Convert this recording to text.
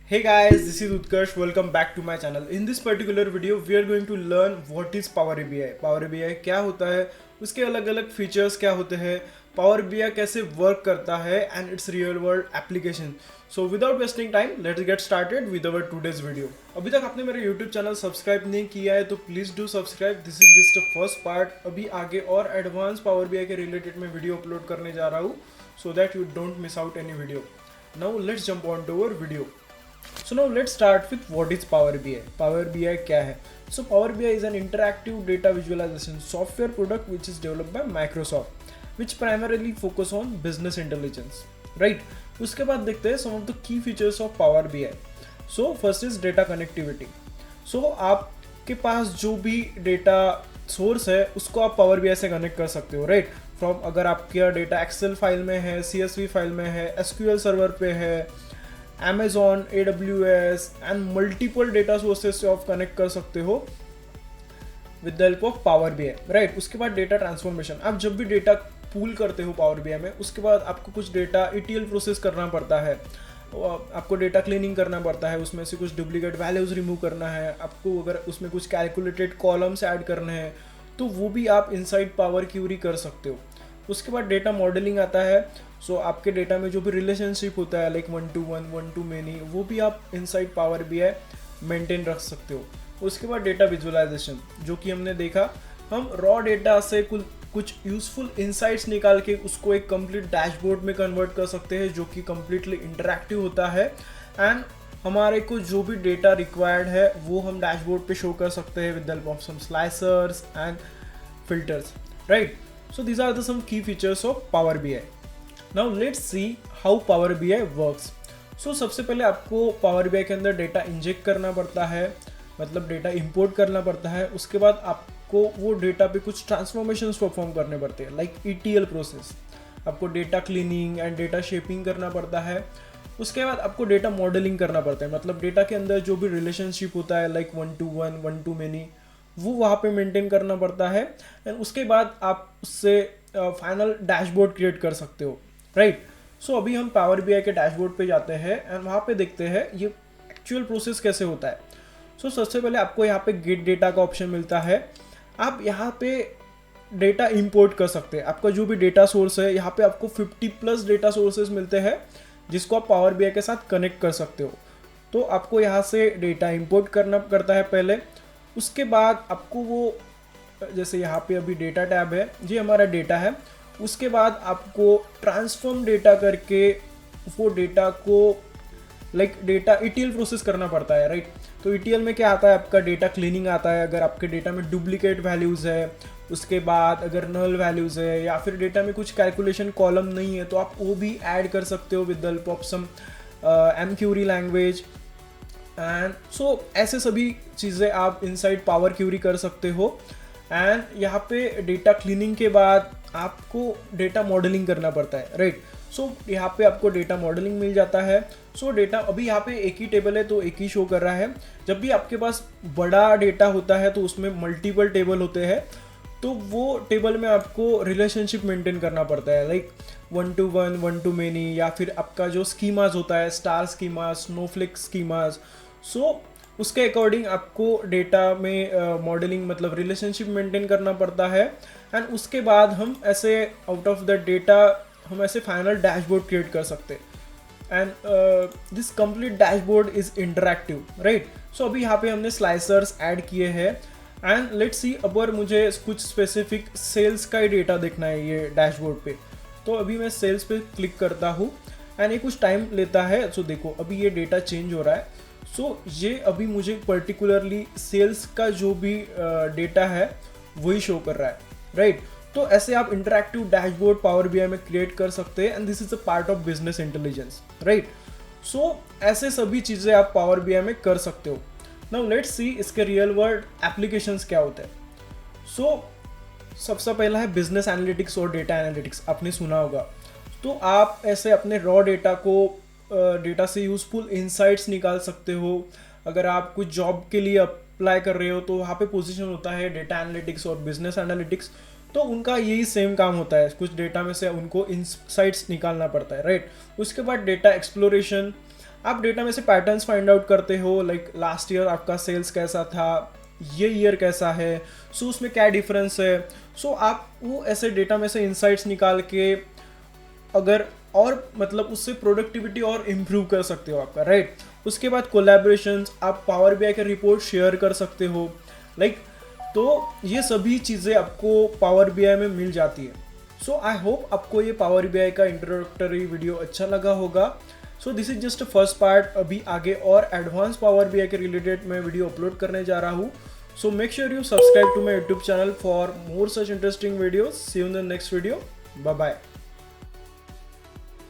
Hey guys, this is Utkarsh. Welcome back to my channel. In this particular video, we are going to learn what is Power BI. Power BI क्या होता है, उसके अलग अलग features क्या होते हैं, Power BI कैसे वर्क करता है and it's real world application. So without wasting time let's get started with our today's video. अभी तक आपने मेरा यूट्यूब चैनल सब्सक्राइब नहीं किया है तो please do subscribe. This is just a first part. अभी आगे और एडवांस Power BI के रिलेटेड मैं वीडियो अपलोड करने जा रहा हूँ so that you don't miss out any video. Now let's jump on to our video. So now let's start with what is Power BI. Power BI क्या है? So Power BI is an interactive data visualization software product which is developed by Microsoft, which primarily focus on business intelligence. Right? उसके बाद देखते हैं some of the key features of Power BI. So first is data connectivity. So आपके पास जो भी data source है उसको आप Power BI से कनेक्ट कर सकते हो. राइट? फ्रॉम अगर आपका डेटा एक्सेल फाइल में है, CSV फाइल में है, SQL सर्वर पे है, Amazon, AWS and multiple data sources से आप कनेक्ट कर सकते हो with the help of power BI. Right? उसके बाद डेटा ट्रांसफॉर्मेशन. आप जब भी डेटा पूल करते हो पावर BI में, उसके बाद आपको कुछ डेटा ETL प्रोसेस करना पड़ता है, आपको डेटा क्लीनिंग करना पड़ता है, उसमें से कुछ डुप्लीकेट वैल्यूज रिमूव करना है, आपको अगर उसमें कुछ कैलकुलेटेड कॉलम्स ऐड करने हैं तो वो भी आप इनसाइड पावर क्यूरी कर सकते हो. उसके बाद डेटा मॉडलिंग आता है. सो आपके डेटा में जो भी रिलेशनशिप होता है लाइक 1 to 1, 1 to many, वो भी आप इनसाइड पावर BI मेंटेन रख सकते हो. उसके बाद डेटा विजुअलाइजेशन, जो कि हमने देखा, हम रॉ डेटा से कुछ यूजफुल इंसाइट्स निकाल के उसको एक कंप्लीट डैशबोर्ड में कन्वर्ट कर सकते हैं जो कि कम्प्लीटली इंटरैक्टिव होता है एंड हमारे को जो भी डेटा रिक्वायर्ड है वो हम डैशबोर्ड पे शो कर सकते हैं with the help of some slicers and filters. Right? So these are the some key features of Power BI. Now let's see how Power BI works. So सबसे पहले आपको Power BI के अंदर data inject करना पड़ता है, मतलब data import करना पड़ता है. उसके बाद आपको वो डेटा पे कुछ ट्रांसफॉर्मेशंस परफॉर्म करने पड़ते हैं लाइक ETL प्रोसेस. आपको data cleaning and data shaping करना पड़ता है. उसके बाद आपको डेटा मॉडलिंग करना पड़ता है, मतलब डेटा के अंदर जो भी रिलेशनशिप होता है लाइक 1 to 1, 1 to many, वो वहाँ पे मेंटेन करना पड़ता है एंड उसके बाद आप उससे फाइनल डैशबोर्ड क्रिएट कर सकते हो. राइट? सो अभी हम पावर BI के डैशबोर्ड पे जाते हैं एंड वहाँ पे देखते हैं ये एक्चुअल प्रोसेस कैसे होता है. सो सबसे पहले आपको यहाँ पे गेट डेटा का ऑप्शन मिलता है. आप यहाँ पे डेटा इंपोर्ट कर सकते हैं. आपका जो भी डेटा सोर्स है, यहाँ पे आपको 50+ डेटा सोर्सेज मिलते हैं जिसको आप पावर BI के साथ कनेक्ट कर सकते हो. तो आपको यहाँ से डेटा इंपोर्ट करना करता है पहले. उसके बाद आपको वो, जैसे यहाँ पे अभी डेटा टैब है, ये हमारा डेटा है. उसके बाद आपको ट्रांसफॉर्म डेटा करके वो डेटा को लाइक डेटा ETL प्रोसेस करना पड़ता है. राइट? तो ETL में क्या आता है, आपका डेटा क्लीनिंग आता है. अगर आपके डेटा में डुप्लीकेट वैल्यूज़ है, उसके बाद अगर नल वैल्यूज़ है या फिर डेटा में कुछ कैलकुलेशन कॉलम नहीं है तो आप वो भी ऐड कर सकते हो with the help of some MQuery language. And so ऐसे सभी चीज़ें आप इनसाइड पावर क्यूरी कर सकते हो. एंड यहाँ पे डेटा क्लीनिंग के बाद आपको डेटा मॉडलिंग करना पड़ता है. राइट? सो यहाँ पे आपको डेटा मॉडलिंग मिल जाता है. सो डेटा अभी यहाँ पे एक ही टेबल है तो एक ही शो कर रहा है. जब भी आपके पास बड़ा डेटा होता है तो उसमें मल्टीपल टेबल होते हैं, तो वो टेबल में आपको रिलेशनशिप मेंटेन करना पड़ता है लाइक 1 to 1, 1 to many, या फिर आपका जो स्कीमाज होता है, स्टार स्कीमाज, स्नोफ्लेक स्कीमाज. सो उसके अकॉर्डिंग आपको डेटा में मॉडलिंग मतलब रिलेशनशिप मेंटेन करना पड़ता है. एंड उसके बाद हम ऐसे आउट ऑफ द डेटा हम ऐसे फाइनल डैशबोर्ड क्रिएट कर सकते हैं. And this complete dashboard is interactive. Right? So अभी यहाँ पे हमने स्लाइसर्स ऐड किए हैं एंड लेट्स सी, अगर मुझे कुछ स्पेसिफिक सेल्स का ही डेटा देखना है ये डैशबोर्ड पे, तो अभी मैं सेल्स पे क्लिक करता हूँ एंड ये कुछ टाइम लेता है. सो देखो अभी ये डेटा चेंज हो रहा है. सो ये अभी मुझे पर्टिकुलरली सेल्स का जो भी डेटा है वही शो कर रहा है. राइट? तो ऐसे आप इंटरैक्टिव डैशबोर्ड पावर BI में क्रिएट कर सकते हैं and this is a part of business intelligence. Right? So ऐसे सभी चीज़ें आप पावर BI में कर सकते हो. नाउ लेट्स सी इसके रियल वर्ल्ड एप्लीकेशंस क्या होते हैं. सो सबसे पहला है बिजनेस एनालिटिक्स और डेटा एनालिटिक्स. आपने सुना होगा. तो आप ऐसे अपने रॉ डेटा को डेटा से यूजफुल इंसाइट्स निकाल सकते हो. अगर आप कुछ जॉब के लिए अप्लाई कर रहे हो तो वहाँ पे पोजीशन होता है डेटा एनालिटिक्स और बिजनेस एनालिटिक्स. तो उनका यही सेम काम होता है, कुछ डेटा में से उनको इंसाइट्स निकालना पड़ता है. राइट? उसके बाद डेटा एक्सप्लोरेशन. आप डेटा में से पैटर्न्स फाइंड आउट करते हो, लाइक लास्ट ईयर आपका सेल्स कैसा था, ये ईयर कैसा है, सो उसमें क्या डिफरेंस है। सो आप वो ऐसे डेटा में से इंसाइट्स निकाल के अगर और मतलब उससे प्रोडक्टिविटी और इम्प्रूव कर सकते हो आपका, राइट। उसके बाद कोलैबोरेशंस, आप पावर बीआई का रिपोर्ट शेयर कर सकते हो, लाइक तो ये सभी चीज़ें आपको पावर बीआई में मिल जाती है। सो आई होप आपको ये पावर बीआई का इंट्रोडक्टरी वीडियो अच्छा लगा होगा। So this is just first part, अभी आगे और एडवांस पावर बीआई के रिलेटेड मैं वीडियो अपलोड करने जा रहा हूँ। So make sure you subscribe to my YouTube channel for more such interesting videos. See you in the next video, bye bye.